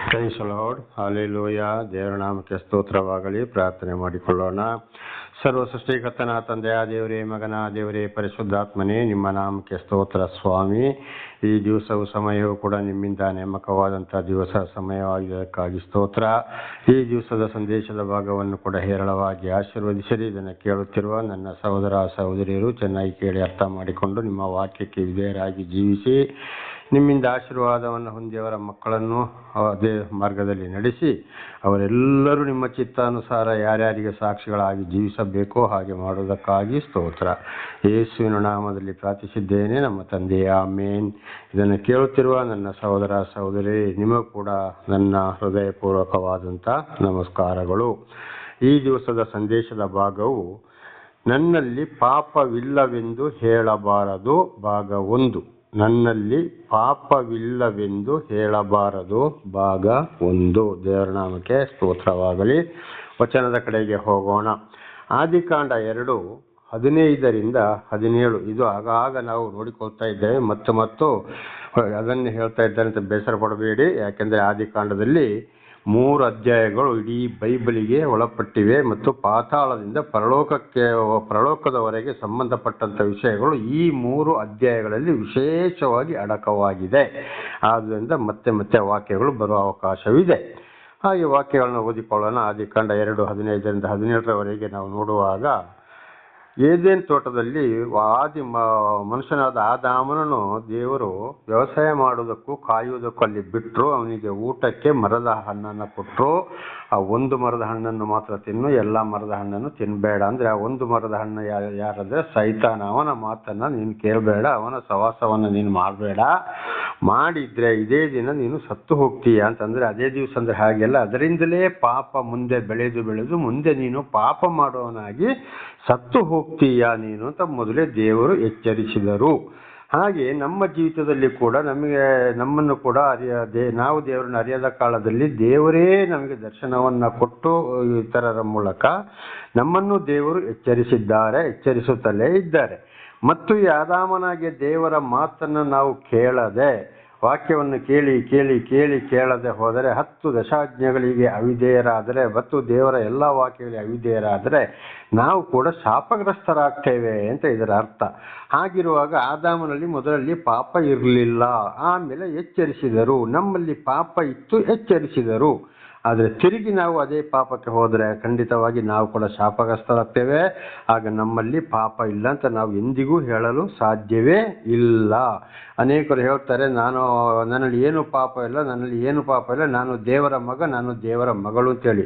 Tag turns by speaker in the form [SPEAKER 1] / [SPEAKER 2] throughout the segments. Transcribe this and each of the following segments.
[SPEAKER 1] Price lord, hallelujah. ದೇವರ ನಾಮಕ್ಕೆ ಸ್ತೋತ್ರವಾಗಲಿ. ಪ್ರಾರ್ಥನೆ ಮಾಡಿಕೊಳ್ಳೋಣ. ಸರ್ವ ಸೃಷ್ಟಿಕರ್ತನ ತಂದೆಯ ದೇವರೇ, ಮಗನ ದೇವರೇ, ಪರಿಶುದ್ಧಾತ್ಮನೇ, ನಿಮ್ಮ ನಾಮಕ್ಕೆ ಸ್ತೋತ್ರ ಸ್ವಾಮಿ. ಈ ದಿವಸವು ಸಮಯವೂ ಕೂಡ ನಿಮ್ಮಿಂದ ನೇಮಕವಾದಂಥ ದಿವಸ ಸಮಯವಾಗಿದ್ದಕ್ಕಾಗಿ ಸ್ತೋತ್ರ. ಈ ದಿವಸದ ಸಂದೇಶದ ಭಾಗವನ್ನು ಕೂಡ ಹೇರಳವಾಗಿ ಆಶೀರ್ವದಿಸಿರಿ. ಇದನ್ನು ಕೇಳುತ್ತಿರುವ ನನ್ನ ಸಹೋದರ ಸಹೋದರಿಯರು ಚೆನ್ನಾಗಿ ಕೇಳಿ ಅರ್ಥ ಮಾಡಿಕೊಂಡು ನಿಮ್ಮ ವಾಕ್ಯಕ್ಕೆ ವಿಧೇಯರಾಗಿ ಜೀವಿಸಿ ನಿಮ್ಮಿಂದ ಆಶೀರ್ವಾದವನ್ನು ಹೊಂದಿಯವರ ಮಕ್ಕಳನ್ನು ಅದೇ ಮಾರ್ಗದಲ್ಲಿ ನಡೆಸಿ ಅವರೆಲ್ಲರೂ ನಿಮ್ಮ ಚಿತ್ತಾನುಸಾರ ಯಾರ್ಯಾರಿಗೆ ಸಾಕ್ಷಿಗಳಾಗಿ ಜೀವಿಸಬೇಕೋ ಹಾಗೆ ಮಾಡುವುದಕ್ಕಾಗಿ ಸ್ತೋತ್ರ. ಯೇಸುವಿನ ನಾಮದಲ್ಲಿ ಪ್ರಾರ್ಥಿಸಿದ್ದೇನೆ ನಮ್ಮ ತಂದೆಯ ಆಮೇನ್. ಇದನ್ನು ಕೇಳುತ್ತಿರುವ ನನ್ನ ಸಹೋದರ ಸಹೋದರಿ, ನಿಮಗೂ ಕೂಡ ನನ್ನ ಹೃದಯಪೂರ್ವಕವಾದಂಥ ನಮಸ್ಕಾರಗಳು. ಈ ದಿವಸದ ಸಂದೇಶದ ಭಾಗವು ನನ್ನಲ್ಲಿ ಪಾಪವಿಲ್ಲವೆಂದು ಹೇಳಬಾರದು, ಭಾಗ 1. ನನ್ನಲ್ಲಿ ಪಾಪವಿಲ್ಲವೆಂದು ಹೇಳಬಾರದು, ಭಾಗ 1. ದೇವರ ನಾಮಕ್ಕೆ ಸ್ತೋತ್ರವಾಗಲಿ. ವಚನದ ಕಡೆಗೆ ಹೋಗೋಣ. ಆದಿಕಾಂಡ 2:15-17 ಇದು ಆಗಾಗ ನಾವು ನೋಡಿಕೊಳ್ತಾ ಇದ್ದೇವೆ. ಮತ್ತು ಅದನ್ನು ಹೇಳ್ತಾ ಇದ್ದಾರೆ ಅಂತ ಬೇಸರ ಪಡಬೇಡಿ. ಯಾಕೆಂದರೆ ಆದಿಕಾಂಡದಲ್ಲಿ 3 ಅಧ್ಯಾಯಗಳು ಇಡೀ ಬೈಬಲಿಗೆ ಒಳಪಟ್ಟಿವೆ ಮತ್ತು ಪಾತಾಳದಿಂದ ಪರಲೋಕದವರೆಗೆ ಸಂಬಂಧಪಟ್ಟಂಥ ವಿಷಯಗಳು ಈ 3 ಅಧ್ಯಾಯಗಳಲ್ಲಿ ವಿಶೇಷವಾಗಿ ಅಡಕವಾಗಿದೆ. ಆದ್ದರಿಂದ ಮತ್ತೆ ವಾಕ್ಯಗಳು ಬರುವ ಅವಕಾಶವಿದೆ. ಹಾಗೆ ವಾಕ್ಯಗಳನ್ನು ಓದಿಕೊಳ್ಳೋಣ. ಆದಿಕಾಂಡ 2:15-17 ನಾವು ನೋಡುವಾಗ, ಏದೇನ್ ತೋಟದಲ್ಲಿ ಮನುಷ್ಯನಾದ ಆದಾಮನನ್ನು ದೇವರು ವ್ಯವಸಾಯ ಮಾಡುವುದಕ್ಕೂ ಕಾಯುವುದಕ್ಕೂ ಅಲ್ಲಿ ಬಿಟ್ಟರು. ಅವನಿಗೆ ಊಟಕ್ಕೆ ಮರದ ಹಣ್ಣನ್ನು ಕೊಟ್ಟರು. ಆ ಒಂದು ಮರದ ಹಣ್ಣನ್ನು ಮಾತ್ರ ತಿನ್ನು, ಎಲ್ಲ ಮರದ ಹಣ್ಣನ್ನು ತಿನ್ನಬೇಡ. ಅಂದರೆ ಆ ಒಂದು ಮರದ ಹಣ್ಣು ಯಾರಂದರೆ ಸೈತಾನ. ಅವನ ಮಾತನ್ನು ನೀನು ಕೇಳಬೇಡ, ಅವನ ಸವಾಸವನ್ನು ನೀನು ಮಾಡಬೇಡ. ಮಾಡಿದರೆ ಇದೇ ದಿನ ನೀನು ಸತ್ತು ಹೋಗ್ತೀಯ ಅಂತಂದರೆ, ಅದೇ ದಿವಸ ಅಂದರೆ ಹಾಗೆಲ್ಲ, ಅದರಿಂದಲೇ ಪಾಪ ಮುಂದೆ ಬೆಳೆದು ಮುಂದೆ ನೀನು ಪಾಪ ಮಾಡುವವನಾಗಿ ಸತ್ತು ಹೋಗ್ತೀಯ ನೀನು ಅಂತ ಮೊದಲೇ ದೇವರು ಎಚ್ಚರಿಸಿದರು. ಹಾಗೆ ನಮ್ಮ ಜೀವಿತದಲ್ಲಿ ಕೂಡ ನಮ್ಮನ್ನು ಕೂಡ ನಾವು ದೇವರನ್ನು ಅರಿಯದ ಕಾಲದಲ್ಲಿ ದೇವರೇ ನಮಗೆ ದರ್ಶನವನ್ನು ಕೊಟ್ಟು ಇತರರ ಮೂಲಕ ನಮ್ಮನ್ನು ದೇವರು ಎಚ್ಚರಿಸುತ್ತಲೇ ಇದ್ದಾರೆ. ಮತ್ತು ಈ ಆದಾಮನಾಗೆ ದೇವರ ಮಾತನ್ನು ನಾವು ಕೇಳದೆ, ವಾಕ್ಯವನ್ನು ಕೇಳದೆ ಹೋದರೆ 10 ದಶಾಜ್ಞೆಗಳಿಗೆ ಅವಿಧೇಯರಾದರೆ ಮತ್ತು ದೇವರ ಎಲ್ಲ ವಾಕ್ಯಗಳಿಗೆ ಅವಿಧೇಯರಾದರೆ ನಾವು ಕೂಡ ಶಾಪಗ್ರಸ್ತರಾಗ್ತೇವೆ ಅಂತ ಇದರ ಅರ್ಥ. ಹಾಗಿರುವಾಗ ಆದಾಮನಲ್ಲಿ ಮೊದಲಲ್ಲಿ ಪಾಪ ಇರಲಿಲ್ಲ, ಆಮೇಲೆ ಎಚ್ಚರಿಸಿದರು. ನಮ್ಮಲ್ಲಿ ಪಾಪ ಇತ್ತು, ಎಚ್ಚರಿಸಿದರು. ಆದರೆ ತಿರುಗಿ ನಾವು ಅದೇ ಪಾಪಕ್ಕೆ ಹೋದರೆ ಖಂಡಿತವಾಗಿ ನಾವು ಕೂಡ ಶಾಪಗ್ರಸ್ತರಾಗ್ತೇವೆ. ಆಗ ನಮ್ಮಲ್ಲಿ ಪಾಪ ಇಲ್ಲ ಅಂತ ನಾವು ಎಂದಿಗೂ ಹೇಳಲು ಸಾಧ್ಯವೇ ಇಲ್ಲ. ಅನೇಕರು ಹೇಳ್ತಾರೆ, ನನ್ನಲ್ಲಿ ಏನು ಪಾಪ ಇಲ್ಲ, ನಾನು ದೇವರ ಮಗ, ನಾನು ದೇವರ ಮಗಳು ಅಂತೇಳಿ.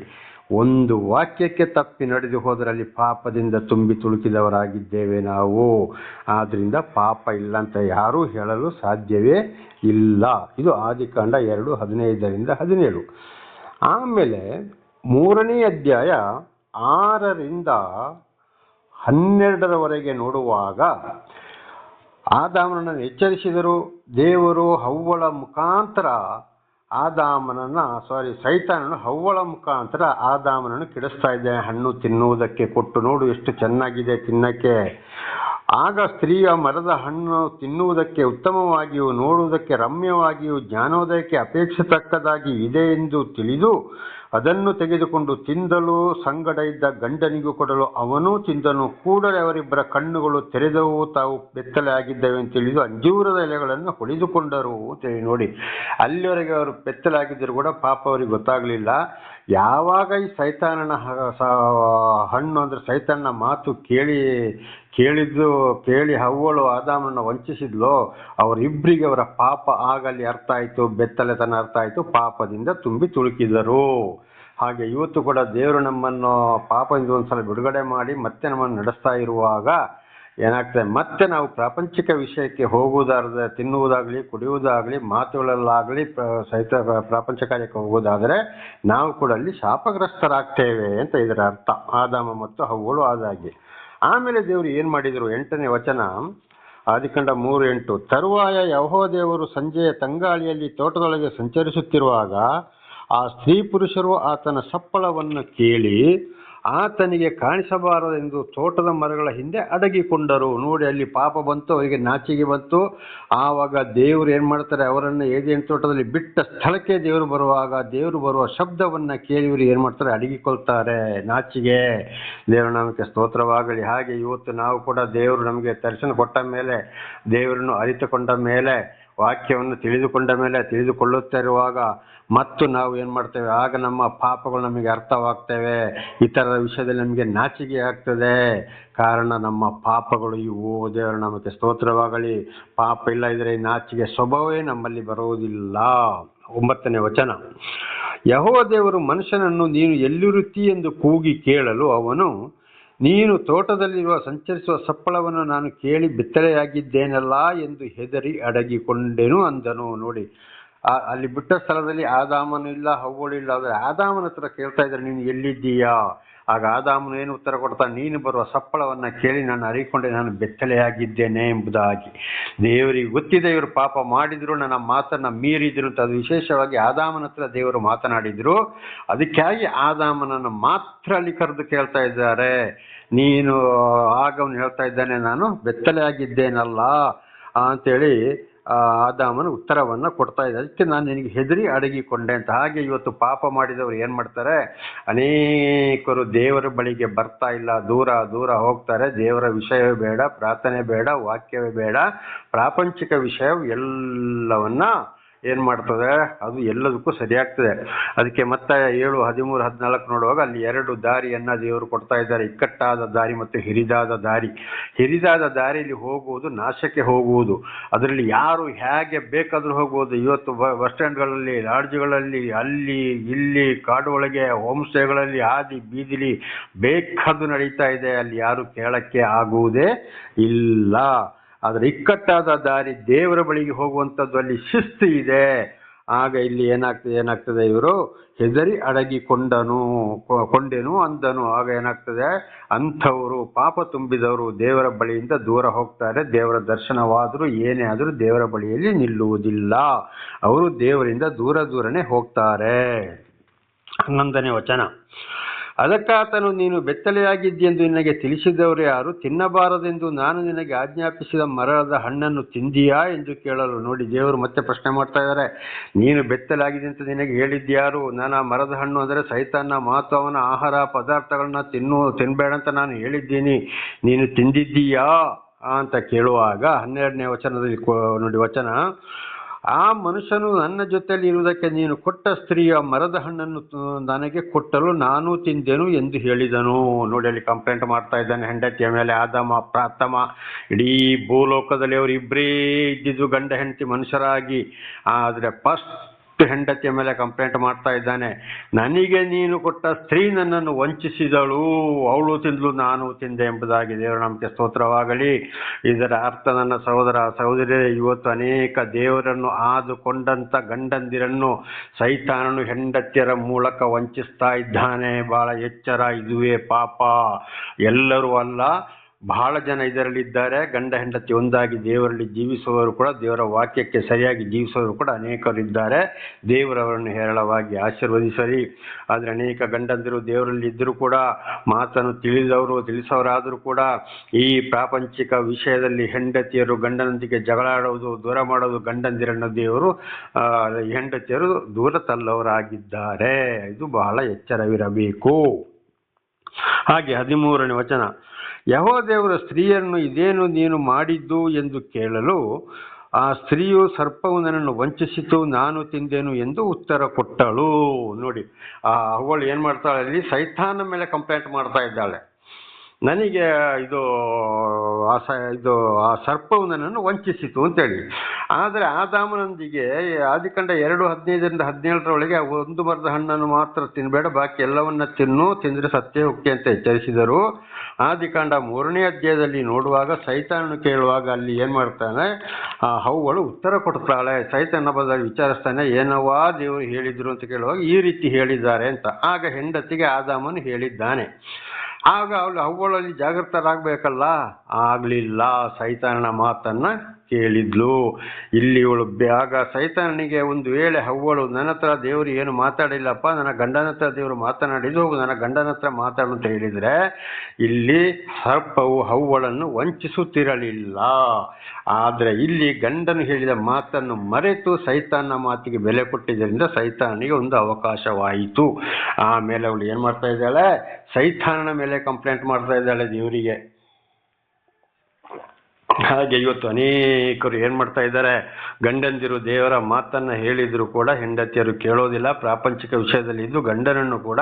[SPEAKER 1] ಒಂದು ವಾಕ್ಯಕ್ಕೆ ತಪ್ಪಿ ನಡೆದು ಹೋದರಲ್ಲಿ ಪಾಪದಿಂದ ತುಂಬಿ ತುಳುಕಿದವರಾಗಿದ್ದೇವೆ ನಾವು. ಆದ್ದರಿಂದ ಪಾಪ ಇಲ್ಲ ಅಂತ ಯಾರೂ ಹೇಳಲು ಸಾಧ್ಯವೇ ಇಲ್ಲ. ಇದು ಆದಿಕಾಂಡ 2:15-17. ಆಮೇಲೆ 3ನೇ ಅಧ್ಯಾಯ 6-12 ನೋಡುವಾಗ, ಆದಾಮನನ್ನು ಎಚ್ಚರಿಸಿದರು ದೇವರು. ಹವ್ವಳ ಮುಖಾಂತರ ಸೈತಾನನು ಹವ್ವಳ ಮುಖಾಂತರ ಆದಾಮನನ್ನು ಕೆಡಿಸ್ತಾ ಇದ್ದಾನೆ. ಹಣ್ಣು ತಿನ್ನುವುದಕ್ಕೆ ಕೊಟ್ಟು, ನೋಡು ಎಷ್ಟು ಚೆನ್ನಾಗಿದೆ ತಿನ್ನಕ್ಕೆ. ಆಗ ಸ್ತ್ರೀಯ ಮರದ ಹಣ್ಣು ತಿನ್ನುವುದಕ್ಕೆ ಉತ್ತಮವಾಗಿಯೂ ನೋಡುವುದಕ್ಕೆ ರಮ್ಯವಾಗಿಯೂ ಜ್ಞಾನೋದಯಕ್ಕೆ ಅಪೇಕ್ಷಿಸತಕ್ಕದಾಗಿ ಇದೆ ಎಂದು ತಿಳಿದು ಅದನ್ನು ತೆಗೆದುಕೊಂಡು ತಿಂದಳು. ಸಂಗಡ ಇದ್ದ ಗಂಡನಿಗೂ ಕೊಡಲು ಅವನೂ ತಿಂದನು. ಕೂಡಲೇ ಅವರಿಬ್ಬರ ಕಣ್ಣುಗಳು ತೆರೆದವು, ತಾವು ಬೆತ್ತಲೆ ಆಗಿದ್ದೇವೆ ಅಂತ ತಿಳಿದು ಅಂಜೂರದ ಎಲೆಗಳನ್ನು ಹೊಡೆದುಕೊಂಡರು ಅಂತೇಳಿ. ನೋಡಿ, ಅಲ್ಲಿವರೆಗೆ ಅವರು ಬೆತ್ತಲೆ ಆಗಿದ್ದರೂ ಕೂಡ ಪಾಪ ಅವರಿಗೆ ಗೊತ್ತಾಗಲಿಲ್ಲ. ಯಾವಾಗ ಈ ಸೈತಾನನ ಹಣ್ಣು ಅಂದರೆ ಸೈತಾನನ ಮಾತು ಕೇಳಿ ಹವ್ವಳು ಆದಾಮನನ್ನು ವಂಚಿಸಿದ್ಲೋ, ಅವರಿಬ್ಬರಿಗೆ ಅವರ ಪಾಪ ಆಗಲ್ಲಿ ಅರ್ಥ ಆಯಿತು, ಬೆತ್ತಲೆತನ ಅರ್ಥ ಆಯಿತು, ಪಾಪದಿಂದ ತುಂಬಿ ತುಳುಕಿದರು. ಹಾಗೆ ಇವತ್ತು ಕೂಡ ದೇವರು ನಮ್ಮನ್ನು ಪಾಪದಿಂದ ಒಂದ್ಸಲ ಬಿಡುಗಡೆ ಮಾಡಿ ಮತ್ತೆ ನಮ್ಮನ್ನು ನಡೆಸ್ತಾ ಇರುವಾಗ ಏನಾಗ್ತದೆ, ಮತ್ತೆ ನಾವು ಪ್ರಾಪಂಚಿಕ ವಿಷಯಕ್ಕೆ ಹೋಗುವುದಾದ್ರೆ, ತಿನ್ನುವುದಾಗಲಿ ಕುಡಿಯುವುದಾಗಲಿ ಮಾತುಗಳಲ್ಲಾಗಲಿ ಪ್ರಾಪಂಚ ಕಾರ್ಯಕ್ಕೆ ಹೋಗುವುದಾದರೆ ನಾವು ಕೂಡ ಅಲ್ಲಿ ಶಾಪಗ್ರಸ್ತರಾಗ್ತೇವೆ ಅಂತ ಇದರ ಅರ್ಥ. ಆದಾಮ ಮತ್ತು ಹವ್ವಳು ಆದಾಗೆ. ಆಮೇಲೆ ದೇವರು ಏನು ಮಾಡಿದರು? 8ನೇ ವಚನ, ಆದಿಕಾಂಡ 3:8. ತರುವಾಯ ಯೆಹೋವ ದೇವರು ಸಂಜೆಯ ತಂಗಾಳಿಯಲ್ಲಿ ತೋಟದೊಳಗೆ ಸಂಚರಿಸುತ್ತಿರುವಾಗ ಆ ಸ್ತ್ರೀ ಪುರುಷರು ಆತನ ಸಪ್ಪಳವನ್ನು ಕೇಳಿ ಆತನಿಗೆ ಕಾಣಿಸಬಾರದೆಂದು ತೋಟದ ಮರಗಳ ಹಿಂದೆ ಅಡಗಿಕೊಂಡರು. ನೋಡಿ, ಅಲ್ಲಿ ಪಾಪ ಬಂತು, ಅವರಿಗೆ ನಾಚಿಕೆ ಬಂತು. ಆವಾಗ ದೇವರು ಏನು ಮಾಡ್ತಾರೆ, ಅವರನ್ನು ಏದೇನು ತೋಟದಲ್ಲಿ ಬಿಟ್ಟ ಸ್ಥಳಕ್ಕೆ ದೇವರು ಬರುವ ಶಬ್ದವನ್ನು ಕೇಳಿ ಇವರು ಏನು ಮಾಡ್ತಾರೆ, ಅಡಗಿಕೊಳ್ತಾರೆ. ನಾಚಿಗೆ. ದೇವರ ನಾಮಕ್ಕೆ ಸ್ತೋತ್ರವಾಗಲಿ. ಹಾಗೆ ಇವತ್ತು ನಾವು ಕೂಡ ದೇವರು ನಮಗೆ ದರ್ಶನ ಕೊಟ್ಟ ಮೇಲೆ, ದೇವರನ್ನು ಅರಿತುಕೊಂಡ ಮೇಲೆ, ವಾಕ್ಯವನ್ನು ತಿಳಿದುಕೊಳ್ಳುತ್ತಾ ಇರುವಾಗ ಮತ್ತು ನಾವು ಏನು ಮಾಡ್ತೇವೆ, ಆಗ ನಮ್ಮ ಪಾಪಗಳು ನಮಗೆ ಅರ್ಥವಾಗ್ತವೆ. ಇತರರ ವಿಷಯದಲ್ಲಿ ನಮಗೆ ನಾಚಿಕೆ ಆಗ್ತದೆ. ಕಾರಣ ನಮ್ಮ ಪಾಪಗಳು ಇವು. ದೇವರ ನಮಗೆ ಸ್ತೋತ್ರವಾಗಲಿ. ಪಾಪ ಇಲ್ಲ ಇದ್ರೆ ನಾಚಿಕೆ ಸ್ವಭಾವವೇ ನಮ್ಮಲ್ಲಿ ಬರುವುದಿಲ್ಲ. 9ನೇ ವಚನ. ಯೆಹೋವ ದೇವರು ಮನುಷ್ಯನನ್ನು ನೀನು ಎಲ್ಲಿರುತ್ತಿ ಎಂದು ಕೂಗಿ ಕೇಳಲು ಅವನು, ನೀನು ತೋಟದಲ್ಲಿರುವ ಸಂಚರಿಸುವ ಸಪ್ಪಳವನ್ನು ನಾನು ಕೇಳಿ ಬೆತ್ತಲೆಯಾಗಿದ್ದೇನಲ್ಲ ಎಂದು ಹೆದರಿ ಅಡಗಿಕೊಂಡೆನು ಅಂದನು. ನೋಡಿ, ಅಲ್ಲಿ ಬಿಟ್ಟ ಸ್ಥಳದಲ್ಲಿ ಆದಾಮನು ಇಲ್ಲ, ಹವ್ವಳು ಇಲ್ಲ. ಆದರೆ ಆದಾಮನ ಹತ್ರ ಕೇಳ್ತಾ ಇದ್ದಾರೆ, ನೀನು ಎಲ್ಲಿದ್ದೀಯಾ? ಆಗ ಆದಾಮನು ಏನು ಉತ್ತರ ಕೊಡ್ತಾನೆ, ನೀನು ಬರುವ ಸಪ್ಪಳವನ್ನು ಕೇಳಿ ನಾನು ಅರಿಕೊಂಡೆ, ನಾನು ಬೆತ್ತಲೆಯಾಗಿದ್ದೇನೆ ಎಂಬುದಾಗಿ. ದೇವರಿಗೆ ಗೊತ್ತಿದೆ ಇವರು ಪಾಪ ಮಾಡಿದ್ರು, ನನ್ನ ಮಾತನ್ನು ಮೀರಿದ್ರು ಅಂತ. ಅದು ವಿಶೇಷವಾಗಿ ಆದಾಮನ ಹತ್ರ ದೇವರು ಮಾತನಾಡಿದ್ರು. ಅದಕ್ಕಾಗಿ ಆದಾಮನನ್ನು ಮಾತ್ರ ಅಲ್ಲಿ ಕರೆದು ಕೇಳ್ತಾ ಇದ್ದಾರೆ. ನೀನು ಆಗ ಅವನು ಹೇಳ್ತಾ ಇದ್ದಾನೆ, ನಾನು ಬೆತ್ತಲೆಯಾಗಿದ್ದೇನಲ್ಲ ಅಂತೇಳಿ ಆದಾಮನ ಉತ್ತರವನ್ನು ಕೊಡ್ತಾ ಇದ್ದಾರೆ. ಅದಕ್ಕೆ ನಾನು ನಿನಗೆ ಹೆದರಿ ಅಡಗಿಕೊಂಡೆ ಅಂತ. ಹಾಗೆ ಇವತ್ತು ಪಾಪ ಮಾಡಿದವರು ಏನು ಮಾಡ್ತಾರೆ, ಅನೇಕರು ದೇವರ ಬಳಿಗೆ ಬರ್ತಾ ಇಲ್ಲ, ದೂರ ಹೋಗ್ತಾರೆ. ದೇವರ ವಿಷಯವೇ ಬೇಡ, ಪ್ರಾರ್ಥನೆ ಬೇಡ, ವಾಕ್ಯವೇ ಬೇಡ, ಪ್ರಾಪಂಚಿಕ ವಿಷಯ ಎಲ್ಲವನ್ನ ಏನು ಮಾಡ್ತದೆ, ಅದು ಎಲ್ಲದಕ್ಕೂ ಸರಿಯಾಗ್ತದೆ. ಅದಕ್ಕೆ ಮತ್ತೆ 7, 13, 14 ನೋಡುವಾಗ ಅಲ್ಲಿ 2 ದಾರಿಯನ್ನು ದೇವರು ಕೊಡ್ತಾ ಇದ್ದಾರೆ, ಇಕ್ಕಟ್ಟಾದ ದಾರಿ ಮತ್ತು ಹಿರಿದಾದ ದಾರಿ. ಹಿರಿದಾದ ದಾರಿಯಲ್ಲಿ ಹೋಗುವುದು ನಾಶಕ್ಕೆ ಹೋಗುವುದು. ಅದರಲ್ಲಿ ಯಾರು ಹೇಗೆ ಬೇಕಾದರೂ ಹೋಗ್ಬೋದು. ಇವತ್ತು ಬಸ್ ಸ್ಟ್ಯಾಂಡ್ಗಳಲ್ಲಿ, ಲಾಡ್ಜ್ಗಳಲ್ಲಿ, ಅಲ್ಲಿ ಇಲ್ಲಿ ಕಾಡು ಒಳಗೆ, ಹೋಮ್ ಸ್ಟೇಗಳಲ್ಲಿ, ಹಾದಿ ಬೀದಿಲಿ ಬೇಕಾದ್ದು ನಡೀತಾ ಇದೆ. ಅಲ್ಲಿ ಯಾರು ಕೇಳಕ್ಕೆ ಆಗುವುದೇ ಇಲ್ಲ. ಆದರೆ ಇಕ್ಕಟ್ಟಾದ ದಾರಿ ದೇವರ ಬಳಿಗೆ ಹೋಗುವಂಥದ್ದು, ಅಲ್ಲಿ ಶಿಸ್ತು ಇದೆ. ಆಗ ಇಲ್ಲಿ ಏನಾಗ್ತದೆ, ಇವರು ಹೆದರಿ ಕೊಂಡೆನು ಅಂದನು. ಆಗ ಏನಾಗ್ತದೆ, ಅಂಥವರು ಪಾಪ ತುಂಬಿದವರು ದೇವರ ಬಳಿಯಿಂದ ದೂರ ಹೋಗ್ತಾರೆ. ದೇವರ ದರ್ಶನವಾದರೂ ಏನೇ ಆದರೂ ದೇವರ ಬಳಿಯಲ್ಲಿ ನಿಲ್ಲುವುದಿಲ್ಲ. ಅವರು ದೇವರಿಂದ ದೂರನೇ ಹೋಗ್ತಾರೆ. 11ನೇ ವಚನ. ಅದಕ್ಕಾತನು, ನೀನು ಬೆತ್ತಲೆಯಾಗಿದ್ದೆಂದು ನಿನಗೆ ತಿಳಿಸಿದವರು ಯಾರು? ತಿನ್ನಬಾರದೆಂದು ನಾನು ನಿನಗೆ ಆಜ್ಞಾಪಿಸಿದ ಮರದ ಹಣ್ಣನ್ನು ತಿಂದಿಯಾ ಎಂದು ಕೇಳಲು. ನೋಡಿ, ದೇವರು ಮತ್ತೆ ಪ್ರಶ್ನೆ ಮಾಡ್ತಾ ಇದ್ದಾರೆ. ನೀನು ಬೆತ್ತಲಾಗಿದೆ ಅಂತ ನಿನಗೆ ಹೇಳಿದ್ಯಾರು? ನಾನು ಆ ಮರದ ಹಣ್ಣು ಅಂದರೆ ಸೈತಾನ ಮಾತು, ಅವನ ಆಹಾರ ಪದಾರ್ಥಗಳನ್ನ ತಿನ್ನಬೇಡ ಅಂತ ನಾನು ಹೇಳಿದ್ದೀನಿ, ನೀನು ತಿಂದಿದ್ದೀಯಾ ಅಂತ ಕೇಳುವಾಗ 12ನೇ ವಚನದಲ್ಲಿ ನೋಡಿ ವಚನ, ಆ ಮನುಷ್ಯನು ನನ್ನ ಜೊತೆಯಲ್ಲಿ ಇರುವುದಕ್ಕೆ ನೀನು ಕೊಟ್ಟ ಸ್ತ್ರೀಯ ಮರದ ಹಣ್ಣನ್ನು ನನಗೆ ಕೊಟ್ಟಲು ನಾನು ತಿಂದೆನು ಎಂದು ಹೇಳಿದನು. ನೋಡಿ, ಅಲ್ಲಿ ಕಂಪ್ಲೇಂಟ್ ಮಾಡ್ತಾ ಇದ್ದಾನೆ ಹೆಂಡತಿಯ ಮೇಲೆ. ಆದಾಮ ಪ್ರಾತಮ ಇಡೀ ಭೂಲೋಕದಲ್ಲಿ ಅವರು ಇಬ್ಬರೇ ಇದ್ದಿದ್ದು, ಗಂಡ ಹೆಂಡತಿ ಮನುಷ್ಯರಾಗಿ. ಆದರೆ ಫಸ್ಟ್ ಹೆಂಡತಿಯ ಮೇಲೆ ಕಂಪ್ಲೇಂಟ್ ಮಾಡ್ತಾ ಇದ್ದಾನೆ. ನನಗೆ ನೀನು ಕೊಟ್ಟ ಸ್ತ್ರೀ ನನ್ನನ್ನು ವಂಚಿಸಿದಳು, ಅವಳು ತಿಂದಳು, ನಾನು ತಿಂದೆ ಎಂಬುದಾಗಿ. ದೇವರ ನಾಮಕ್ಕೆ ಸ್ತೋತ್ರವಾಗಲಿ. ಇದರ ಅರ್ಥ, ನನ್ನ ಸಹೋದರ ಸಹೋದರಿ, ಇವತ್ತು ಅನೇಕ ದೇವರನ್ನು ಆದುಕೊಂಡಂತ ಗಂಡಂದಿರನ್ನು ಸೈತಾನನು ಹೆಂಡತಿಯರ ಮೂಲಕ ವಂಚಿಸ್ತಾ ಇದ್ದಾನೆ. ಬಹಳ ಎಚ್ಚರ. ಇದುವೇ ಪಾಪ. ಎಲ್ಲರೂ ಅಲ್ಲ, ಬಹಳ ಜನ ಇದರಲ್ಲಿದ್ದಾರೆ. ಗಂಡ ಹೆಂಡತಿ ಒಂದಾಗಿ ದೇವರಲ್ಲಿ ಜೀವಿಸುವವರು ಕೂಡ, ದೇವರ ವಾಕ್ಯಕ್ಕೆ ಸರಿಯಾಗಿ ಜೀವಿಸುವವರು ಕೂಡ ಅನೇಕರಿದ್ದಾರೆ. ದೇವರವರನ್ನು ಹೇರಳವಾಗಿ ಆಶೀರ್ವದಿಸಲಿ. ಆದರೆ ಅನೇಕ ಗಂಡಂದಿರು ದೇವರಲ್ಲಿ ಇದ್ದರೂ ಕೂಡ, ಮಾತನ್ನು ತಿಳಿಸೋರಾದರೂ ಕೂಡ, ಈ ಪ್ರಾಪಂಚಿಕ ವಿಷಯದಲ್ಲಿ ಹೆಂಡತಿಯರು ಗಂಡನೊಂದಿಗೆ ಜಗಳಾಡುವುದು, ದೂರ ಮಾಡೋದು, ಗಂಡಂದಿರನ್ನು ದೇವರು ಹೆಂಡತಿಯರು ದೂರ ತಳ್ಳವರಾಗಿದ್ದಾರೆ. ಇದು ಬಹಳ ಎಚ್ಚರವಿರಬೇಕು. ಹಾಗೆ 13ನೇ ವಚನ. ಯೆಹೋವ ದೇವರು ಸ್ತ್ರೀಯನ್ನು, ಇದೇನು ನೀನು ಮಾಡಿದ್ದು ಎಂದು ಕೇಳಲು, ಆ ಸ್ತ್ರೀಯು, ಸರ್ಪವು ನನ್ನನ್ನು ವಂಚಿಸಿತು, ನಾನು ತಿಂದೆನು ಎಂದು ಉತ್ತರ ಕೊಟ್ಟಳು. ನೋಡಿ, ಅವಳು ಏನು ಮಾಡ್ತಾಳೆ, ಅಲ್ಲಿ ಸೈತಾನ ಮೇಲೆ ಕಂಪ್ಲೇಂಟ್ ಮಾಡ್ತಾ ಇದ್ದಾಳೆ. ನನಗೆ ಆ ಸರ್ಪವು ನನ್ನನ್ನು ವಂಚಿಸಿತು ಅಂತೇಳಿ. ಆದರೆ ಆದಾಮನೊಂದಿಗೆ ಆದಿಕಾಂಡ 2:15-17 ಒಂದು ಮರದ ಹಣ್ಣನ್ನು ಮಾತ್ರ ತಿನ್ನಬೇಡ, ಬಾಕಿ ಎಲ್ಲವನ್ನ ತಿಂದರೆ ಸತ್ಯ ಹೋಗ್ತಿ ಅಂತ ಎಚ್ಚರಿಸಿದರು. ಆದಿಕಾಂಡ 3ನೇ ಅಧ್ಯಾಯದಲ್ಲಿ ನೋಡುವಾಗ, ಸೈತಾನನು ಕೇಳುವಾಗ ಅಲ್ಲಿ ಏನು ಮಾಡ್ತಾನೆ, ಹವ್ವಳು ಉತ್ತರ ಕೊಡ್ತಾಳೆ. ಸೈತಾನ ಬದಲಾಗಿ ವಿಚಾರಿಸ್ತಾನೆ, ಏನವ್ವಾ ದೇವರು ಹೇಳಿದ್ರು ಅಂತ ಕೇಳುವಾಗ, ಈ ರೀತಿ ಹೇಳಿದ್ದಾರೆ ಅಂತ. ಆಗ ಹೆಂಡತಿಗೆ ಆದಾಮನು ಹೇಳಿದ್ದಾನೆ. ಆಗ ಅವಳು ಹವ್ವಳಲ್ಲಿ ಜಾಗೃತರಾಗಬೇಕಲ್ಲ, ಆಗಲಿಲ್ಲ. ಸೈತಾನನ ಮಾತನ್ನ ಕೇಳಿದ್ಲು. ಇಲ್ಲಿ ಇವಳು ಆಗ ಸೈತಾನನಿಗೆ ಒಂದು ವೇಳೆ ಹವ್ವಳು ನನ್ನ ಹತ್ರ ದೇವರು ಏನು ಮಾತಾಡಿಲ್ಲಪ್ಪ, ನನ್ನ ಗಂಡನ ಹತ್ರ ದೇವರು ಮಾತನಾಡಿದ್ದು, ನನ್ನ ಗಂಡನ ಹತ್ರ ಮಾತಾಡು ಅಂತ ಹೇಳಿದ್ರೆ ಇಲ್ಲಿ ಸರ್ಪವು ಹವ್ವಳನ್ನು ವಂಚಿಸುತ್ತಿರಲಿಲ್ಲ. ಆದರೆ ಇಲ್ಲಿ ಗಂಡನು ಹೇಳಿದ ಮಾತನ್ನು ಮರೆತು ಸೈತಾನ ಮಾತಿಗೆ ಬೆಲೆ ಕೊಟ್ಟಿದ್ದರಿಂದ ಸೈತಾನಿಗೆ ಒಂದು ಅವಕಾಶವಾಯಿತು. ಆಮೇಲೆ ಅವಳು ಏನ್ ಮಾಡ್ತಾ ಇದ್ದಾಳೆ, ಸೈತಾನನ ಮೇಲೆ ಕಂಪ್ಲೇಂಟ್ ಮಾಡ್ತಾ ಇದ್ದಾಳೆ ದೇವರಿಗೆ. ಹಾಗೆ ಇವತ್ತು ಅನೇಕರು ಏನ್ ಮಾಡ್ತಾ ಇದ್ದಾರೆ, ಗಂಡಂದಿರು ದೇವರ ಮಾತನ್ನ ಹೇಳಿದ್ರು ಕೂಡ ಹೆಂಡತಿಯರು ಕೇಳೋದಿಲ್ಲ. ಪ್ರಾಪಂಚಿಕ ವಿಷಯದಲ್ಲಿ ಇದ್ದು ಗಂಡನನ್ನು ಕೂಡ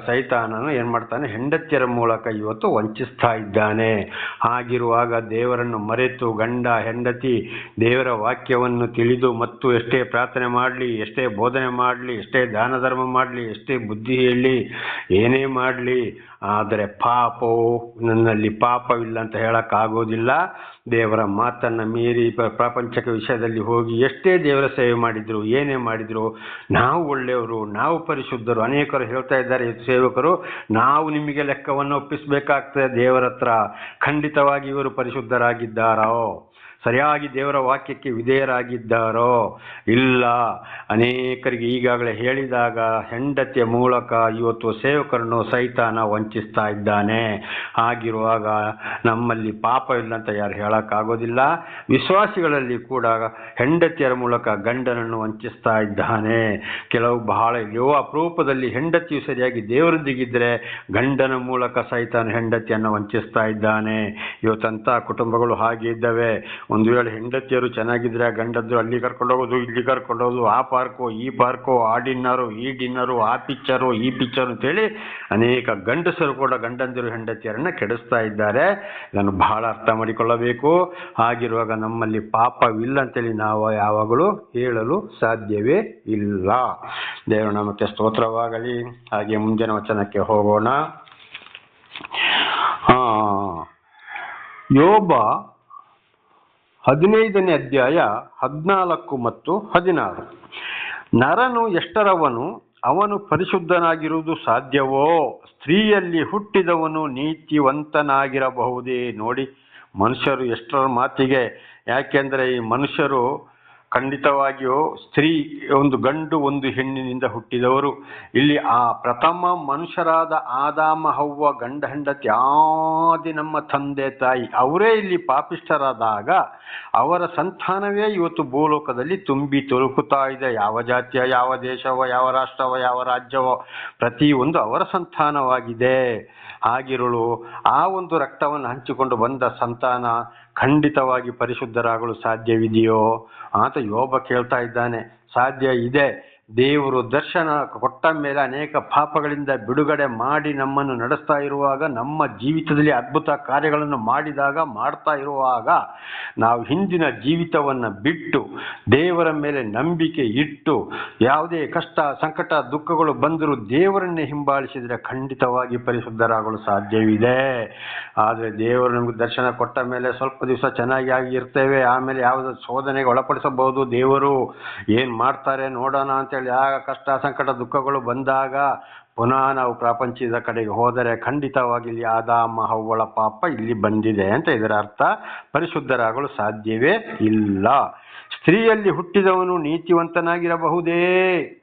[SPEAKER 1] ಸೈತಾನನು ಏನ್ ಮಾಡ್ತಾನೆ, ಹೆಂಡತಿಯರ ಮೂಲಕ ಇವತ್ತು ವಂಚಿಸ್ತಾ ಇದ್ದಾನೆ. ಹಾಗಿರುವಾಗ ದೇವರನ್ನು ಮರೆತು ಗಂಡ ಹೆಂಡತಿ ದೇವರ ವಾಕ್ಯವನ್ನು ತಿಳಿದು ಮತ್ತು ಎಷ್ಟೇ ಪ್ರಾರ್ಥನೆ ಮಾಡಲಿ, ಎಷ್ಟೇ ಬೋಧನೆ ಮಾಡಲಿ, ಎಷ್ಟೇ ದಾನ ಧರ್ಮ ಮಾಡಲಿ, ಎಷ್ಟೇ ಬುದ್ಧಿ ಹೇಳಿ, ಏನೇ ಮಾಡಲಿ, ಆದರೆ ಪಾಪವು ನನ್ನಲ್ಲಿ ಪಾಪವಿಲ್ಲ ಅಂತ ಹೇಳಕ್ಕಾಗೋದಿಲ್ಲ. ದೇವರ ಮಾತನ್ನ ಮೀರಿ ಪ್ರಾಪಂಚಿಕ ವಿಷಯದಲ್ಲಿ ಹೋಗಿ ಎಷ್ಟೇ ದೇವರ ಸೇವೆ ಮಾಡಿದ್ರು, ಏನೇ ಮಾಡಿದ್ರು, ನಾವು ಒಳ್ಳೆಯವರು, ನಾವು ಪರಿಶುದ್ಧರು. ಅನೇಕರು ಹೇಳ್ತಾ ಇದ್ದಾರೆ ಸೇವಕರು, ನಾವು ನಿಮಗೆ ಲೆಕ್ಕವನ್ನು ಒಪ್ಪಿಸಬೇಕಾಗ್ತದೆ ದೇವರ ಹತ್ರ. ಖಂಡಿತವಾಗಿ ಇವರು ಪರಿಶುದ್ಧರಾಗಿದ್ದಾರೋ, ಸರಿಯಾಗಿ ದೇವರ ವಾಕ್ಯಕ್ಕೆ ವಿಧೇಯರಾಗಿದ್ದಾರೋ ಇಲ್ಲ. ಅನೇಕರಿಗೆ ಈಗಾಗಲೇ ಹೇಳಿದಾಗ ಹೆಂಡತಿಯ ಮೂಲಕ ಇವತ್ತು ಸೇವಕರನ್ನು ಸೈತಾನ ವಂಚಿಸ್ತಾ ಇದ್ದಾನೆ. ಹಾಗಿರುವಾಗ ನಮ್ಮಲ್ಲಿ ಪಾಪವಿಲ್ಲ ಅಂತ ಯಾರು ಹೇಳಕ್ಕಾಗೋದಿಲ್ಲ. ವಿಶ್ವಾಸಿಗಳಲ್ಲಿ ಕೂಡ ಹೆಂಡತಿಯರ ಮೂಲಕ ಗಂಡನನ್ನು ವಂಚಿಸ್ತಾ ಇದ್ದಾನೆ. ಕೆಲವು ಬಹಳ ಅಪರೂಪದಲ್ಲಿ ಹೆಂಡತಿಯು ಸರಿಯಾಗಿ ದೇವರೊಂದಿಗಿದ್ರೆ ಗಂಡನ ಮೂಲಕ ಸೈತಾನ ಹೆಂಡತಿಯನ್ನು ವಂಚಿಸ್ತಾ ಇದ್ದಾನೆ. ಇವತ್ತಂತ ಕುಟುಂಬಗಳು ಹಾಗೆ ಇದ್ದಾವೆ. ಒಂದು ವೇಳೆ ಹೆಂಡತಿಯರು ಚೆನ್ನಾಗಿದ್ರೆ ಗಂಡದ್ರು ಅಲ್ಲಿ ಕರ್ಕೊಂಡೋಗೋದು, ಇಲ್ಲಿ ಕರ್ಕೊಂಡೋಗೋದು, ಆ ಪಾರ್ಕು ಈ ಪಾರ್ಕು, ಆ ಡಿನ್ನರು ಈ ಡಿನ್ನರು, ಆ ಪಿಕ್ಚರು ಈ ಪಿಕ್ಚರ್ ಅಂತೇಳಿ ಅನೇಕ ಗಂಡಸರು ಕೂಡ ಗಂಡಂದಿರು ಹೆಂಡತಿಯರನ್ನ ಕೆಡಿಸ್ತಾ ಇದ್ದಾರೆ. ಇದನ್ನು ಬಹಳ ಅರ್ಥ ಮಾಡಿಕೊಳ್ಳಬೇಕು. ಹಾಗಿರುವಾಗ ನಮ್ಮಲ್ಲಿ ಪಾಪವಿಲ್ಲ ಅಂತೇಳಿ ನಾವು ಯಾವಾಗಲೂ ಹೇಳಲು ಸಾಧ್ಯವೇ ಇಲ್ಲ. ದೇವರು ನಮಗೆ ಸ್ತೋತ್ರವಾಗಲಿ. ಹಾಗೆ ಮುಂದಿನ ವಚನಕ್ಕೆ ಹೋಗೋಣ. ಯೋಬ 15ನೇ ಅಧ್ಯಾಯ 14 ಮತ್ತು 16. ನರನು ಎಷ್ಟರವನು, ಅವನು ಪರಿಶುದ್ಧನಾಗಿರುವುದು ಸಾಧ್ಯವೋ? ಸ್ತ್ರೀಯಲ್ಲಿ ಹುಟ್ಟಿದವನು ನೀತಿವಂತನಾಗಿರಬಹುದೇ? ನೋಡಿ, ಮನುಷ್ಯರು ಎಷ್ಟರ ಮಾತಿಗೆ, ಯಾಕೆಂದ್ರೆ ಈ ಮನುಷ್ಯರು ಖಂಡಿತವಾಗಿಯೂ ಸ್ತ್ರೀ ಒಂದು ಗಂಡು ಒಂದು ಹೆಣ್ಣಿನಿಂದ ಹುಟ್ಟಿದವರು. ಇಲ್ಲಿ ಆ ಪ್ರಥಮ ಮನುಷ್ಯರಾದ ಆದಾಮ ಹವ್ವ ಗಂಡ ಹೆಂಡತಿ ಆದಿ ನಮ್ಮ ತಂದೆ ತಾಯಿ ಅವರೇ ಇಲ್ಲಿ ಪಾಪಿಷ್ಠರಾದಾಗ ಅವರ ಸಂತಾನವೇ ಇವತ್ತು ಭೂಲೋಕದಲ್ಲಿ ತುಂಬಿ ತುಳುಕುತ್ತಾ ಇದೆ. ಯಾವ ಜಾತಿಯ, ಯಾವ ದೇಶವೋ, ಯಾವ ರಾಷ್ಟ್ರವೋ, ಯಾವ ರಾಜ್ಯವೋ, ಪ್ರತಿಯೊಂದು ಅವರ ಸಂತಾನವಾಗಿದೆ. ಆಗಿರಲು ಆ ಒಂದು ರಕ್ತವನ್ನು ಹಂಚಿಕೊಂಡು ಬಂದ ಸಂತಾನ ಖಂಡಿತವಾಗಿ ಪರಿಶುದ್ಧರಾಗಲು ಸಾಧ್ಯವಿದೆಯೋ ಅಂತ ಯೋಬ ಕೇಳ್ತಾ ಇದ್ದಾನೆ. ಸಾಧ್ಯ ಇದೆ. ದೇವರು ದರ್ಶನ ಕೊಟ್ಟ ಮೇಲೆ ಅನೇಕ ಪಾಪಗಳಿಂದ ಬಿಡುಗಡೆ ಮಾಡಿ ನಮ್ಮನ್ನು ನಡೆಸ್ತಾ ಇರುವಾಗ, ನಮ್ಮ ಜೀವಿತದಲ್ಲಿ ಅದ್ಭುತ ಕಾರ್ಯಗಳನ್ನು ಮಾಡ್ತಾ ಇರುವಾಗ ನಾವು ಹಿಂದಿನ ಜೀವಿತವನ್ನು ಬಿಟ್ಟು ದೇವರ ಮೇಲೆ ನಂಬಿಕೆ ಇಟ್ಟು ಯಾವುದೇ ಕಷ್ಟ ಸಂಕಟ ದುಃಖಗಳು ಬಂದರೂ ದೇವರನ್ನೇ ಹಿಂಬಾಲಿಸಿದರೆ ಖಂಡಿತವಾಗಿ ಪರಿಶುದ್ಧರಾಗಲು ಸಾಧ್ಯವಿದೆ. ಆದರೆ ದೇವರು ನಮಗೆ ದರ್ಶನ ಕೊಟ್ಟ ಮೇಲೆ ಸ್ವಲ್ಪ ದಿವಸ ಚೆನ್ನಾಗಿ ಇರ್ತೇವೆ. ಆಮೇಲೆ ಯಾವುದೋ ಶೋಧನೆಗೆ ಒಳಪಡಿಸಬಹುದು. ದೇವರು ಏನು ಮಾಡ್ತಾರೆ ನೋಡೋಣ ಅಂತೇಳಿ ಆಗ ಕಷ್ಟ ಸಂಕಟ ದುಃಖಗಳು ಬಂದಾಗ ಪುನಃ ನಾವು ಪ್ರಪಂಚದ ಕಡೆಗೆ ಹೋದರೆ ಖಂಡಿತವಾಗಿ ಇಲ್ಲಿ ಆದಾಮ ಹವ್ವಳ ಪಾಪ ಇಲ್ಲಿ ಬಂದಿದೆ ಅಂತ ಇದರ ಅರ್ಥ. ಪರಿಶುದ್ಧರಾಗಲು ಸಾಧ್ಯವೇ ಇಲ್ಲ. ಸ್ತ್ರೀಯಲ್ಲಿ ಹುಟ್ಟಿದವನು ನೀತಿವಂತನಾಗಿರಬಹುದೇ?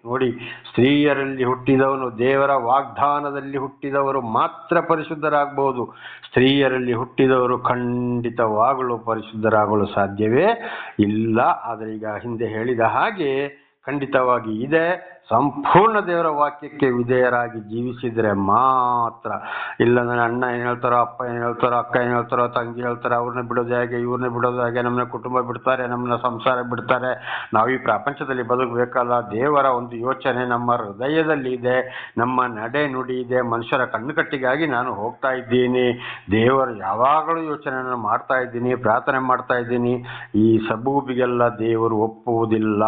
[SPEAKER 1] ನೋಡಿ, ಸ್ತ್ರೀಯರಲ್ಲಿ ಹುಟ್ಟಿದವನು, ದೇವರ ವಾಗ್ದಾನದಲ್ಲಿ ಹುಟ್ಟಿದವರು ಮಾತ್ರ ಪರಿಶುದ್ಧರಾಗಬಹುದು. ಸ್ತ್ರೀಯರಲ್ಲಿ ಹುಟ್ಟಿದವರು ಖಂಡಿತವಾಗಲು ಪರಿಶುದ್ಧರಾಗಲು ಸಾಧ್ಯವೇ ಇಲ್ಲ. ಆದರೆ ಈಗ ಹಿಂದೆ ಹೇಳಿದ ಹಾಗೆ ಖಂಡಿತವಾಗಿ ಇದೆ. ಸಂಪೂರ್ಣ ದೇವರ ವಾಕ್ಯಕ್ಕೆ ವಿಧೇಯರಾಗಿ ಜೀವಿಸಿದರೆ ಮಾತ್ರ. ಇಲ್ಲ ನನ್ನ ಅಣ್ಣ ಏನು ಹೇಳ್ತಾರೋ, ಅಪ್ಪ ಏನು ಹೇಳ್ತಾರೋ, ಅಕ್ಕ ಏನು ಹೇಳ್ತಾರೋ, ತಂಗಿ ಹೇಳ್ತಾರೋ, ಅವ್ರನ್ನ ಬಿಡೋದು ಹೇಗೆ, ಇವ್ರನ್ನ ಬಿಡೋದು ಹೇಗೆ, ನಮ್ಮನ್ನ ಕುಟುಂಬ ಬಿಡ್ತಾರೆ, ನಮ್ಮನ್ನ ಸಂಸಾರ ಬಿಡ್ತಾರೆ, ನಾವು ಈ ಪ್ರಪಂಚದಲ್ಲಿ ಬದುಕಬೇಕಲ್ಲ. ದೇವರ ಒಂದು ಯೋಚನೆ ನಮ್ಮ ಹೃದಯದಲ್ಲಿ ಇದೆ, ನಮ್ಮ ನಡೆ ನುಡಿ ಇದೆ. ಮನುಷ್ಯರ ಕಣ್ಣುಕಟ್ಟಿಗಾಗಿ ನಾನು ಹೋಗ್ತಾ ಇದ್ದೀನಿ. ದೇವರು ಯಾವಾಗಲೂ ಯೋಚನೆಯನ್ನು ಮಾಡ್ತಾ ಇದ್ದೀನಿ, ಪ್ರಾರ್ಥನೆ ಮಾಡ್ತಾ ಇದ್ದೀನಿ. ಈ ಸಬೂಬಿಗೆಲ್ಲ ದೇವರು ಒಪ್ಪುವುದಿಲ್ಲ.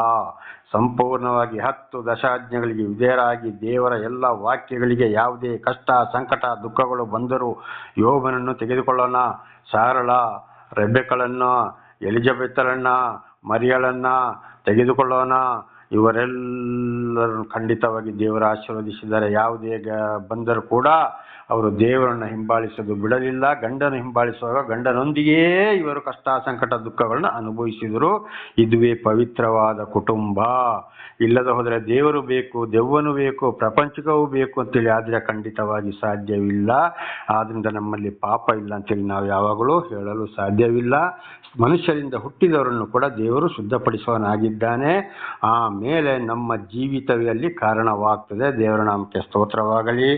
[SPEAKER 1] ಸಂಪೂರ್ಣವಾಗಿ 10 ದಶಾಜ್ಞೆಗಳಿಗೆ ವಿಧೇಯರಾಗಿ ದೇವರ ಎಲ್ಲ ವಾಕ್ಯಗಳಿಗೆ ಯಾವುದೇ ಕಷ್ಟ ಸಂಕಟ ದುಃಖಗಳು ಬಂದರೂ ಯೋಬನನ್ನು ತೆಗೆದುಕೊಳ್ಳೋಣ, ಸಾರಳ, ರೆಬೆಕ್ಕಳನ್ನು, ಎಲಿಜಬೆತ್ತಳನ್ನ, ಮರಿಯಳನ್ನ ತೆಗೆದುಕೊಳ್ಳೋಣ. ಇವರೆಲ್ಲರೂ ಖಂಡಿತವಾಗಿ ದೇವರ ಆಶೀರ್ವದಿಸಿದ್ದಾರೆ. ಯಾವುದೇ ಬಂದರೂ ಕೂಡ ಅವರು ದೇವರನ್ನು ಹಿಂಬಾಲಿಸೋದು ಬಿಡಲಿಲ್ಲ. ಗಂಡನ ಹಿಂಬಾಲಿಸುವಾಗ ಗಂಡನೊಂದಿಗೇ ಇವರು ಕಷ್ಟ ಸಂಕಟ ದುಃಖಗಳನ್ನ ಅನುಭವಿಸಿದರು. ಇದುವೇ ಪವಿತ್ರವಾದ ಕುಟುಂಬ. ಇಲ್ಲದ ಹೋದರೆ ದೇವರು ಬೇಕು, ದೆವ್ವನು ಬೇಕು, ಪ್ರಪಂಚಕವೂ ಬೇಕು ಅಂತೇಳಿ ಆದರೆ ಖಂಡಿತವಾಗಿ ಸಾಧ್ಯವಿಲ್ಲ. ಆದ್ರಿಂದ ನಮ್ಮಲ್ಲಿ ಪಾಪ ಇಲ್ಲ ಅಂತೇಳಿ ನಾವು ಯಾವಾಗಲೂ ಹೇಳಲು ಸಾಧ್ಯವಿಲ್ಲ. ಮನುಷ್ಯರಿಂದ ಹುಟ್ಟಿದವರನ್ನು ಕೂಡ ದೇವರು ಶುದ್ಧಪಡಿಸುವನಾಗಿದ್ದಾನೆ. ಆಮೇಲೆ ನಮ್ಮ ಜೀವಿತದಲ್ಲಿ ಕಾರಣವಾಗ್ತದೆ. ದೇವರ ನಾಮಕ್ಕೆ ಸ್ತೋತ್ರವಾಗಲಿ.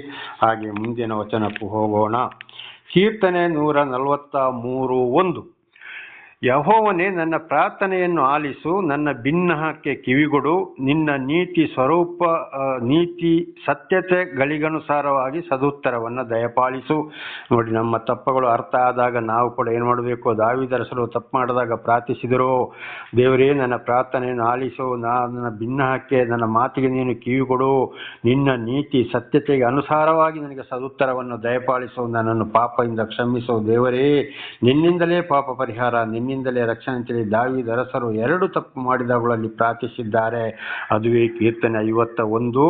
[SPEAKER 1] ಹಾಗೆ ಮುಂದಿನ ವಚನಕ್ಕೂ ಹೋಗೋಣ. ಕೀರ್ತನೆ 143:1. ಯೆಹೋವನೇ, ನನ್ನ ಪ್ರಾರ್ಥನೆಯನ್ನು ಆಲಿಸು, ನನ್ನ ಬಿನ್ನಹಕ್ಕೆ ಕಿವಿಗೊಡು. ನಿನ್ನ ನೀತಿ ಸತ್ಯತೆಗಳಿಗನುಸಾರವಾಗಿ ಸದುತ್ತರವನ್ನು ದಯಪಾಲಿಸು. ನೋಡಿ, ನಮ್ಮ ತಪ್ಪುಗಳು ಅರ್ಥ ಆದಾಗ ನಾವು ಕೂಡ ಏನು ಮಾಡಬೇಕು? ದಾವೀದರಸರು ತಪ್ಪು ಮಾಡಿದಾಗ ಪ್ರಾರ್ಥಿಸಿದರು, ದೇವರೇ ನನ್ನ ಪ್ರಾರ್ಥನೆಯನ್ನು ಆಲಿಸು, ನನ್ನ ಬಿನ್ನಹಕ್ಕೆ, ನನ್ನ ಮಾತಿಗೆ ನೀನು ಕಿವಿಗೊಡು. ನಿನ್ನ ನೀತಿ ಸತ್ಯತೆಗೆ ಅನುಸಾರವಾಗಿ ನನಗೆ ಸದುತ್ತರವನ್ನು ದಯಪಾಲಿಸು. ನನ್ನನ್ನು ಪಾಪದಿಂದ ಕ್ಷಮಿಸು. ದೇವರೇ, ನಿನ್ನಿಂದಲೇ ಪಾಪ ಪರಿಹಾರ, ನಿನ್ನಿಂದಲೇ ರಕ್ಷಣೆ ಅಂತೇಳಿ ದಾವೀದರಸರು 2 ತಪ್ಪು ಮಾಡಿದವುಗಳಲ್ಲಿ ಪ್ರಾರ್ಥಿಸಿದ್ದಾರೆ. ಅದುವೇ ಕೀರ್ತನೆ 51.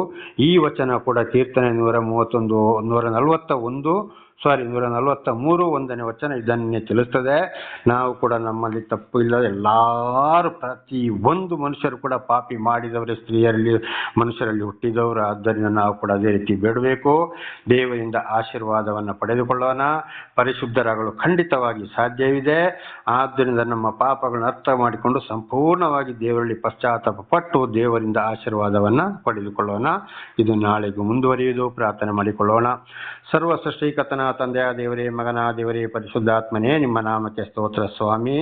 [SPEAKER 1] ಈ ವಚನ ಕೂಡ ಕೀರ್ತನೆ 143:1 ವಚನ ಇದನ್ನೇ ತಿಳಿಸ್ತದೆ. ನಾವು ಕೂಡ ನಮ್ಮಲ್ಲಿ ತಪ್ಪು ಇಲ್ಲ, ಎಲ್ಲರೂ ಪ್ರತಿ ಒಂದು ಮನುಷ್ಯರು ಕೂಡ ಪಾಪಿ ಮಾಡಿದವರೇ, ಸ್ತ್ರೀಯರಲ್ಲಿ ಮನುಷ್ಯರಲ್ಲಿ ಹುಟ್ಟಿದವರು. ಆದ್ದರಿಂದ ನಾವು ಕೂಡ ಅದೇ ರೀತಿ ಬೇಡಬೇಕು. ದೇವರಿಂದ ಆಶೀರ್ವಾದವನ್ನು ಪಡೆದುಕೊಳ್ಳೋಣ. ಪರಿಶುದ್ಧರಾಗಲು ಖಂಡಿತವಾಗಿ ಸಾಧ್ಯವಿದೆ. ಆದ್ದರಿಂದ ನಮ್ಮ ಪಾಪಗಳನ್ನು ಅರ್ಥ ಮಾಡಿಕೊಂಡು ಸಂಪೂರ್ಣವಾಗಿ ದೇವರಲ್ಲಿ ಪಶ್ಚಾತ್ತಾಪ ಪಟ್ಟು ದೇವರಿಂದ ಆಶೀರ್ವಾದವನ್ನು ಪಡೆದುಕೊಳ್ಳೋಣ. ಇದು ನಾಳೆಗೂ ಮುಂದುವರಿಯುವುದು. ಪ್ರಾರ್ಥನೆ ಮಾಡಿಕೊಳ್ಳೋಣ. ಸರ್ವ ಸೃಷ್ಟಿಕರ್ತನ ತಂದೆಯ ದೇವರೇ, ಮಗನ ದೇವರೇ, ಪರಿಶುದ್ಧಾತ್ಮನೇ, ನಿಮ್ಮ ನಾಮಕ್ಕೆ ಸ್ತೋತ್ರ ಸ್ವಾಮಿ.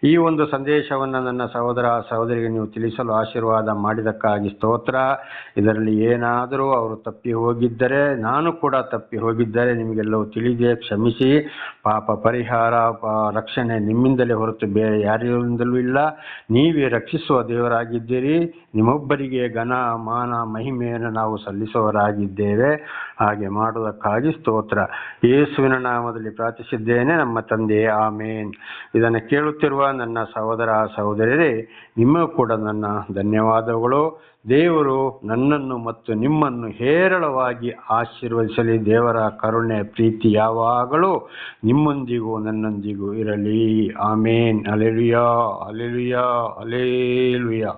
[SPEAKER 1] ಈ ಒಂದು ಸಂದೇಶವನ್ನು ನನ್ನ ಸಹೋದರ ಸಹೋದರಿಗೆ ನೀವು ತಿಳಿಸಲು ಆಶೀರ್ವಾದ ಮಾಡಿದ್ದಕ್ಕಾಗಿ ಸ್ತೋತ್ರ. ಇದರಲ್ಲಿ ಏನಾದರೂ ಅವರು ತಪ್ಪಿ ಹೋಗಿದ್ದರೆ, ನಾನು ಕೂಡ ತಪ್ಪಿ ಹೋಗಿದ್ದರೆ ನಿಮಗೆಲ್ಲವೂ ತಿಳಿದೆ, ಕ್ಷಮಿಸಿ. ಪಾಪ ಪರಿಹಾರ, ರಕ್ಷಣೆ ನಿಮ್ಮಿಂದಲೇ ಹೊರತು ಬೇರೆ ಯಾರಿಂದಲೂ ಇಲ್ಲ. ನೀವೇ ರಕ್ಷಿಸುವ ದೇವರಾಗಿದ್ದೀರಿ. ನಿಮ್ಮೊಬ್ಬರಿಗೆ ಘನ ಮಾನ ಮಹಿಮೆಯನ್ನು ನಾವು ಸಲ್ಲಿಸುವವರಾಗಿದ್ದೇವೆ. ಹಾಗೆ ಮಾಡುವುದಕ್ಕಾಗಿ ಸ್ತೋತ್ರ. ಯೇಸುವಿನ ನಾಮದಲ್ಲಿ ಪ್ರಾರ್ಥಿಸಿದ್ದೇನೆ ನಮ್ಮ ತಂದೆ, ಆಮೇನ್. ಇದನ್ನು ಕೇಳುತ್ತಿರುವ ನನ್ನ ಸಹೋದರ ಸಹೋದರರೇ, ನಿಮಗೂ ಕೂಡ ನನ್ನ ಧನ್ಯವಾದಗಳು. ದೇವರು ನನ್ನನ್ನು ಮತ್ತು ನಿಮ್ಮನ್ನು ಹೇರಳವಾಗಿ ಆಶೀರ್ವದಿಸಲಿ. ದೇವರ ಕರುಣೆ ಪ್ರೀತಿ ಯಾವಾಗಲೂ ನಿಮ್ಮೊಂದಿಗೂ ನನ್ನೊಂದಿಗೂ ಇರಲಿ. ಆಮೇನ್. Hallelujah, hallelujah, hallelujah.